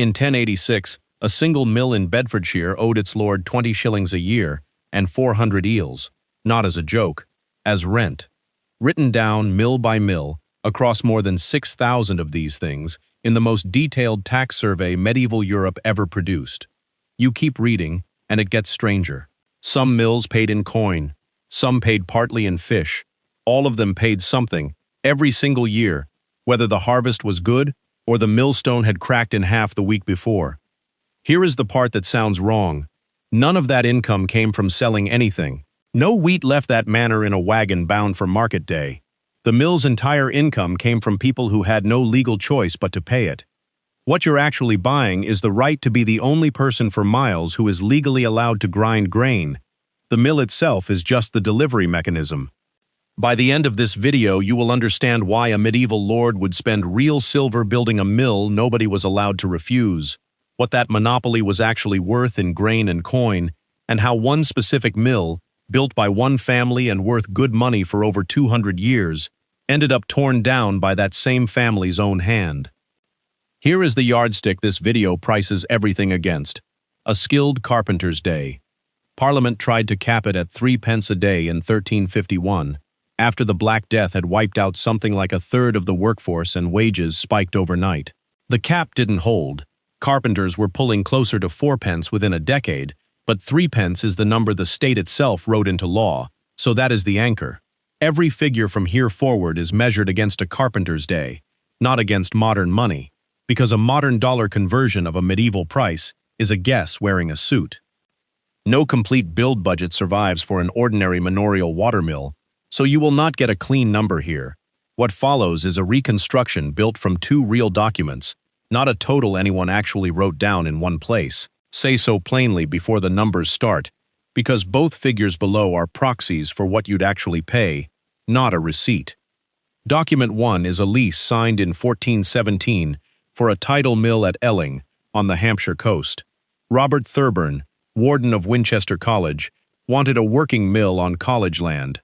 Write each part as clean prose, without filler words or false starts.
In 1086, a single mill in Bedfordshire owed its lord 20 shillings a year and 400 eels, not as a joke, as rent. Written down mill by mill, across more than 6,000 of these things, in the most detailed tax survey medieval Europe ever produced. You keep reading, and it gets stranger. Some mills paid in coin, some paid partly in fish. All of them paid something, every single year, whether the harvest was good or the millstone had cracked in half the week before. Here is the part that sounds wrong. None of that income came from selling anything. No wheat left that manor in a wagon bound for market day. The mill's entire income came from people who had no legal choice but to pay it. What you're actually buying is the right to be the only person for miles who is legally allowed to grind grain. The mill itself is just the delivery mechanism. By the end of this video, you will understand why a medieval lord would spend real silver building a mill nobody was allowed to refuse, what that monopoly was actually worth in grain and coin, and how one specific mill, built by one family and worth good money for over 200 years, ended up torn down by that same family's own hand. Here is the yardstick this video prices everything against: a skilled carpenter's day. Parliament tried to cap it at 3 pence a day in 1351, after the Black Death had wiped out something like a third of the workforce and wages spiked overnight. The cap didn't hold. Carpenters were pulling closer to 4 pence within a decade, but 3 pence is the number the state itself wrote into law, so that is the anchor. Every figure from here forward is measured against a carpenter's day, not against modern money, because a modern dollar conversion of a medieval price is a guess wearing a suit. No complete build budget survives for an ordinary manorial watermill, so you will not get a clean number here. What follows is a reconstruction built from 2 real documents, not a total anyone actually wrote down in one place. Say so plainly before the numbers start, because both figures below are proxies for what you'd actually pay, not a receipt. Document 1 is a lease signed in 1417 for a tidal mill at Elling, on the Hampshire coast. Robert Thurburn, warden of Winchester College, wanted a working mill on college land.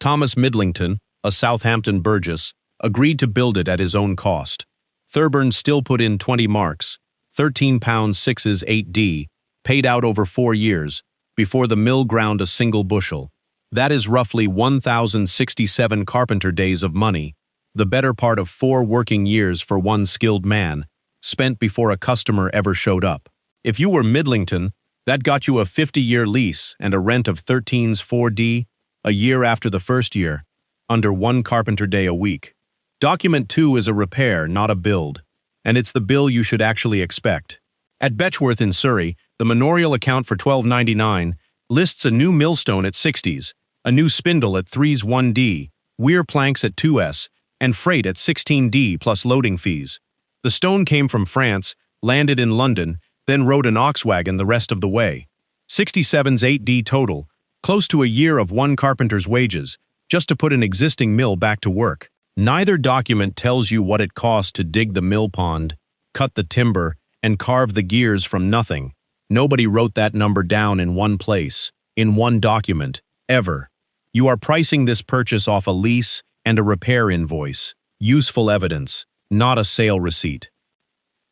Thomas Midlington, a Southampton burgess, agreed to build it at his own cost. Thurburn still put in 20 marks, £13 6s 8d, paid out over 4 years, before the mill ground a single bushel. That is roughly 1,067 carpenter days of money, the better part of 4 working years for one skilled man, spent before a customer ever showed up. If you were Midlington, that got you a 50-year lease and a rent of 13s 4d, a year after the first year, under 1 carpenter day a week. Document 2 is a repair, not a build, and it's the bill you should actually expect. At Betchworth in Surrey, the manorial account for 1299 lists a new millstone at 60s, a new spindle at 3s 1d, weir planks at 2s, and freight at 16d plus loading fees. The stone came from France, landed in London, then rode an ox wagon the rest of the way. 67's 8d total, close to a year of one carpenter's wages, just to put an existing mill back to work. Neither document tells you what it cost to dig the mill pond, cut the timber, and carve the gears from nothing. Nobody wrote that number down in one place, in one document, ever. You are pricing this purchase off a lease and a repair invoice, useful evidence, not a sale receipt.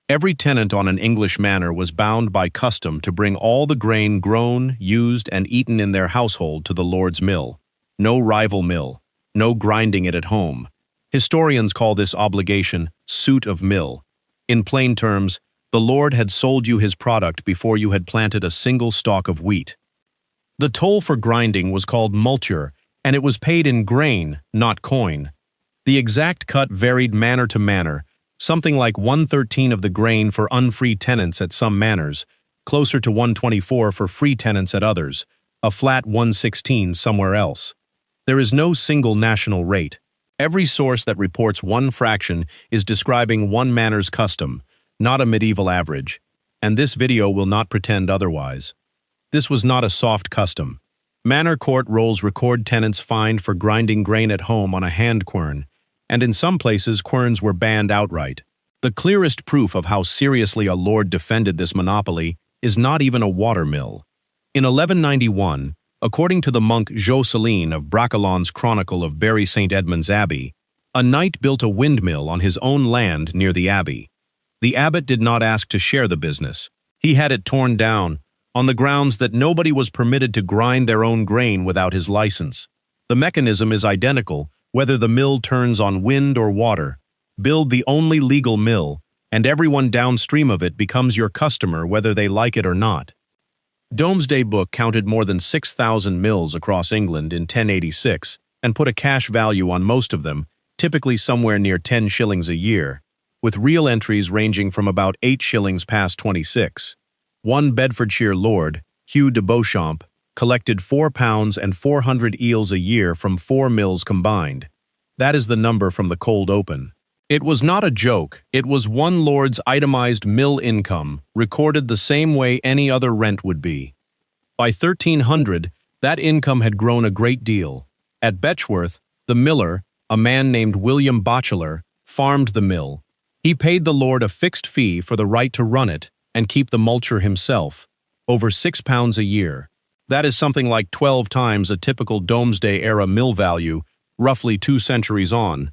Every tenant on an English manor was bound by custom to bring all the grain grown, used, and eaten in their household to the lord's mill. No rival mill, no grinding it at home. Historians call this obligation suit of mill. In plain terms, the lord had sold you his product before you had planted a single stalk of wheat. The toll for grinding was called multure, and it was paid in grain, not coin. The exact cut varied manor to manor, something like 1/13 of the grain for unfree tenants at some manors, closer to 1/24 for free tenants at others, a flat 1/16 somewhere else. There is no single national rate. Every source that reports one fraction is describing one manor's custom, not a medieval average, and this video will not pretend otherwise. This was not a soft custom. Manor court rolls record tenants fined for grinding grain at home on a hand quern, and in some places querns were banned outright. The clearest proof of how seriously a lord defended this monopoly is not even a watermill. In 1191, according to the monk Joscelin of Bracolon's Chronicle of Bury St. Edmund's Abbey, a knight built a windmill on his own land near the abbey. The abbot did not ask to share the business. He had it torn down, on the grounds that nobody was permitted to grind their own grain without his license. The mechanism is identical, whether the mill turns on wind or water. Build the only legal mill, and everyone downstream of it becomes your customer whether they like it or not. Domesday Book counted more than 6,000 mills across England in 1086 and put a cash value on most of them, typically somewhere near 10 shillings a year, with real entries ranging from about 8 shillings past 26. One Bedfordshire lord, Hugh de Beauchamp, collected £4 and 400 eels a year from 4 mills combined. That is the number from the cold open. It was not a joke, it was one lord's itemized mill income, recorded the same way any other rent would be. By 1300, that income had grown a great deal. At Betchworth, the miller, a man named William Batchelor, farmed the mill. He paid the lord a fixed fee for the right to run it and keep the multure himself, over £6 a year. That is something like 12 times a typical Domesday-era mill value, roughly 2 centuries on.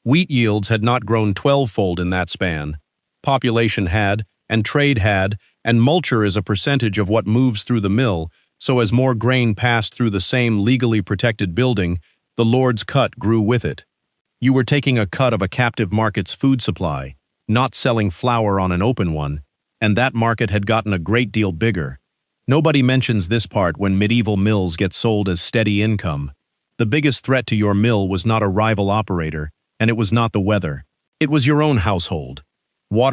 Wheat yields had not grown 12-fold in that span. Population had, and trade had, and multure is a percentage of what moves through the mill, so as more grain passed through the same legally protected building, the lord's cut grew with it. You were taking a cut of a captive market's food supply, not selling flour on an open one, and that market had gotten a great deal bigger. Nobody mentions this part when medieval mills get sold as steady income. The biggest threat to your mill was not a rival operator, and it was not the weather. It was your own household.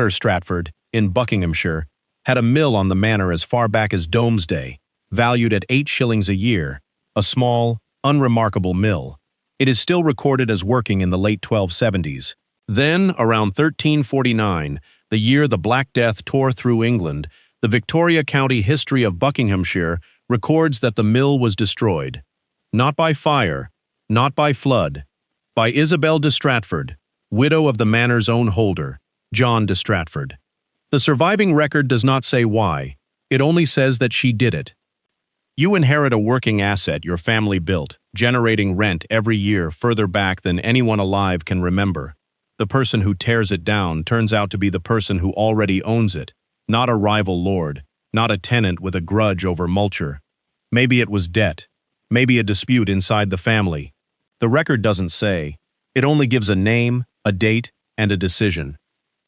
Stratford, in Buckinghamshire, had a mill on the manor as far back as Domesday, valued at 8 shillings a year, a small, unremarkable mill. It is still recorded as working in the late 1270s. Then, around 1349, the year the Black Death tore through England, the Victoria County History of Buckinghamshire records that the mill was destroyed. Not by fire, not by flood, by Isabel de Stratford, widow of the manor's own holder, John de Stratford. The surviving record does not say why, it only says that she did it. You inherit a working asset your family built, generating rent every year further back than anyone alive can remember. The person who tears it down turns out to be the person who already owns it, not a rival lord, not a tenant with a grudge over multure. Maybe it was debt, maybe a dispute inside the family. The record doesn't say. It only gives a name, a date, and a decision.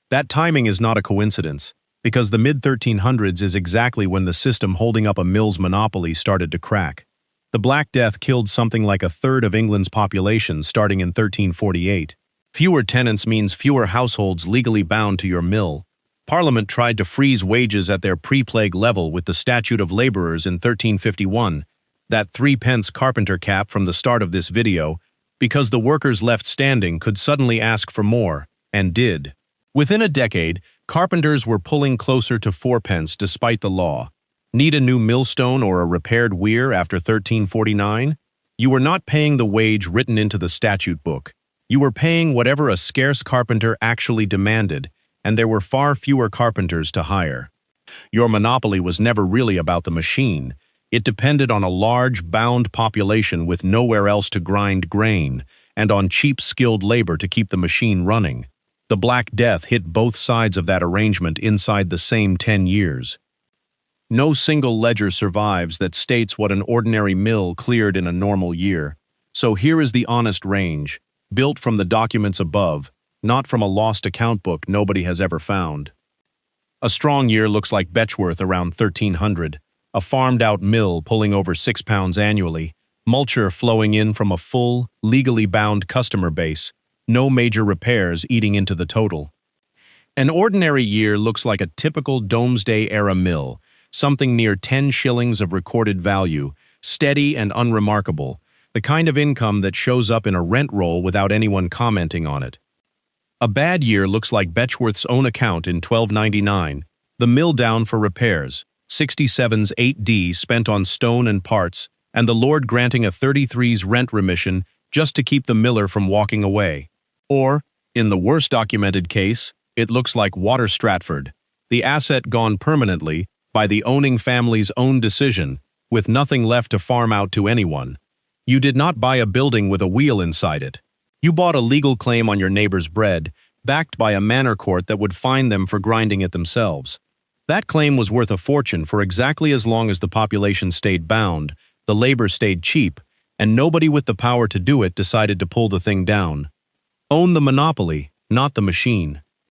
That timing is not a coincidence, because the mid-1300s is exactly when the system holding up a mill's monopoly started to crack. The Black Death killed something like a third of England's population starting in 1348. Fewer tenants means fewer households legally bound to your mill. Parliament tried to freeze wages at their pre-plague level with the Statute of Labourers in 1351, that 3-pence carpenter cap from the start of this video, because the workers left standing could suddenly ask for more, and did. Within a decade, carpenters were pulling closer to 4-pence despite the law. Need a new millstone or a repaired weir after 1349? You were not paying the wage written into the statute book. You were paying whatever a scarce carpenter actually demanded, and there were far fewer carpenters to hire. Your monopoly was never really about the machine. It depended on a large, bound population with nowhere else to grind grain, and on cheap, skilled labor to keep the machine running. The Black Death hit both sides of that arrangement inside the same 10 years. No single ledger survives that states what an ordinary mill cleared in a normal year. So here is the honest range, built from the documents above, not from a lost account book nobody has ever found. A strong year looks like Betchworth around 1300, a farmed-out mill pulling over £6 annually, multure flowing in from a full, legally bound customer base, no major repairs eating into the total. An ordinary year looks like a typical Domesday-era mill, something near 10 shillings of recorded value, steady and unremarkable, the kind of income that shows up in a rent roll without anyone commenting on it. A bad year looks like Betchworth's own account in 1299, the mill down for repairs, 67's 8D spent on stone and parts, and the lord granting a 33's rent remission just to keep the miller from walking away. Or, in the worst documented case, it looks like Stratford, the asset gone permanently by the owning family's own decision, with nothing left to farm out to anyone. You did not buy a building with a wheel inside it. You bought a legal claim on your neighbor's bread, backed by a manor court that would fine them for grinding it themselves. That claim was worth a fortune for exactly as long as the population stayed bound, the labor stayed cheap, and nobody with the power to do it decided to pull the thing down. Own the monopoly, not the machine.